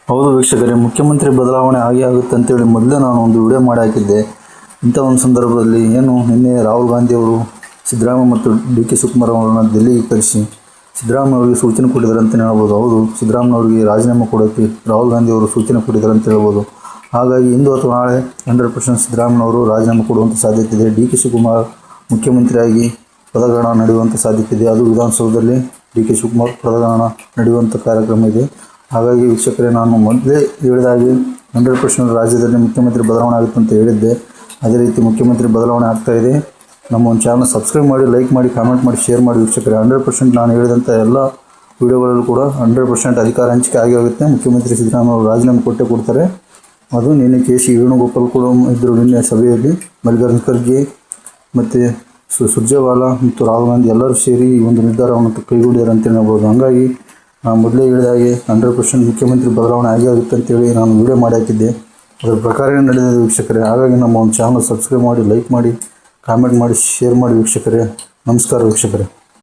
ಹೌದು ವೀಕ್ಷಕರೇ, ಮುಖ್ಯಮಂತ್ರಿ ಬದಲಾವಣೆ ಆಗುತ್ತೆ ಅಂತೇಳಿ ಮೊದಲೇ ನಾನು ಒಂದು ವಿಡಿಯೋ ಮಾಡಿ ಹಾಕಿದ್ದೆ. ಇಂಥ ಒಂದು ಸಂದರ್ಭದಲ್ಲಿ ನಿನ್ನೆ ರಾಹುಲ್ ಗಾಂಧಿ ಅವರು ಸಿದ್ದರಾಮಯ್ಯ ಮತ್ತು DK ಶಿವಕುಮಾರ್ ಅವರನ್ನು ದೆಹಲಿಗೆ ಕರೆಸಿ ಸಿದ್ದರಾಮಯ್ಯ ಅವರಿಗೆ ಸೂಚನೆ ಕೊಟ್ಟಿದ್ದಾರೆ ಅಂತಲೇ ಹೇಳ್ಬೋದು. ಹೌದು, ಸಿದ್ದರಾಮಯ್ಯ ಅವರಿಗೆ ರಾಜೀನಾಮೆ ಕೊಡೋಕ್ಕೆ ರಾಹುಲ್ ಗಾಂಧಿ ಅವರು ಸೂಚನೆ ಕೊಟ್ಟಿದ್ದಾರೆ ಅಂತ ಹೇಳ್ಬೋದು. ಹಾಗಾಗಿ ಇಂದು ಅಥವಾ ನಾಳೆ 100% ಸಿದ್ದರಾಮಯ್ಯ ಅವರು ರಾಜೀನಾಮೆ ಕೊಡುವಂಥ ಸಾಧ್ಯತೆ ಇದೆ. DK ಶಿವಕುಮಾರ್ ಮುಖ್ಯಮಂತ್ರಿಯಾಗಿ ಪದಗ್ರಹಣ ನಡೆಯುವಂಥ ಸಾಧ್ಯತೆ ಇದೆ. ಅದು ವಿಧಾನಸೌಧದಲ್ಲಿ DK ಶಿವಕುಮಾರ್ ಪದಗ್ರಹಣ ನಡೆಯುವಂಥ ಕಾರ್ಯಕ್ರಮ ಇದೆ. ಹಾಗಾಗಿ ವೀಕ್ಷಕರೇ, ನಾನು ಮೊದಲೇ ಹೇಳಿದಾಗೆ 100% ರಾಜ್ಯದಲ್ಲಿ ಮುಖ್ಯಮಂತ್ರಿ ಬದಲಾವಣೆ ಆಗುತ್ತೆ ಅಂತ ಹೇಳಿದ್ದೆ. ಅದೇ ರೀತಿ ಮುಖ್ಯಮಂತ್ರಿ ಬದಲಾವಣೆ ಆಗ್ತಾಯಿದೆ. ನಮ್ಮ ಒಂದು ಚಾನಲ್ ಸಬ್ಸ್ಕ್ರೈಬ್ ಮಾಡಿ, ಲೈಕ್ ಮಾಡಿ, ಕಾಮೆಂಟ್ ಮಾಡಿ, ಶೇರ್ ಮಾಡಿ ವೀಕ್ಷಕರೇ. 100% ನಾನು ಹೇಳಿದಂಥ ಎಲ್ಲ ವಿಡಿಯೋಗಳಲ್ಲೂ ಕೂಡ 100% ಅಧಿಕಾರ ಹಂಚಿಕೆ ಆಗಿ ಹೋಗುತ್ತೆ. ಮುಖ್ಯಮಂತ್ರಿ ಸಿದ್ದರಾಮಯ್ಯ ಅವರು ರಾಜೀನಾಮೆ ಕೊಡ್ತಾರೆ. ಅದು ನಿನ್ನೆ KC ವೇಣುಗೋಪಾಲ್ ಕೂಡ ಇದ್ದರು. ನಿನ್ನೆ ಸಭೆಯಲ್ಲಿ ಮಲ್ಲಿಕಾರ್ಜುನ ಖರ್ಗೆ ಮತ್ತು ಸುರ್ಜೇವಾಲಾ ಮತ್ತು ರಾಹುಲ್ ಗಾಂಧಿ ಎಲ್ಲರೂ ಸೇರಿ ಈ ಒಂದು ನಿರ್ಧಾರವನ್ನು ಕೈಗೊಂಡಿದ್ದಾರೆ ಅಂತ ಹೇಳ್ಬೋದು. ಹಾಗಾಗಿ ನಾನು ಮೊದಲೇ ಹೇಳಿದಾಗೆ 100% ಮುಖ್ಯಮಂತ್ರಿ ಬದಲಾವಣೆ ಆಗುತ್ತೆ ಅಂತೇಳಿ ನಾನು ವಿಡಿಯೋ ಮಾಡಿ ಹಾಕಿದ್ದೆ. ಅದರ ಪ್ರಕಾರವೇ ನಡೆದಿದೆ ವೀಕ್ಷಕರೇ. ಹಾಗಾಗಿ ನಮ್ಮ ಒಂದು ಚಾನಲ್ ಸಬ್ಸ್ಕ್ರೈಬ್ ಮಾಡಿ, ಲೈಕ್ ಮಾಡಿ, ಕಾಮೆಂಟ್ ಮಾಡಿ, ಶೇರ್ ಮಾಡಿ ವೀಕ್ಷಕರೇ. ನಮಸ್ಕಾರ ವೀಕ್ಷಕರೇ.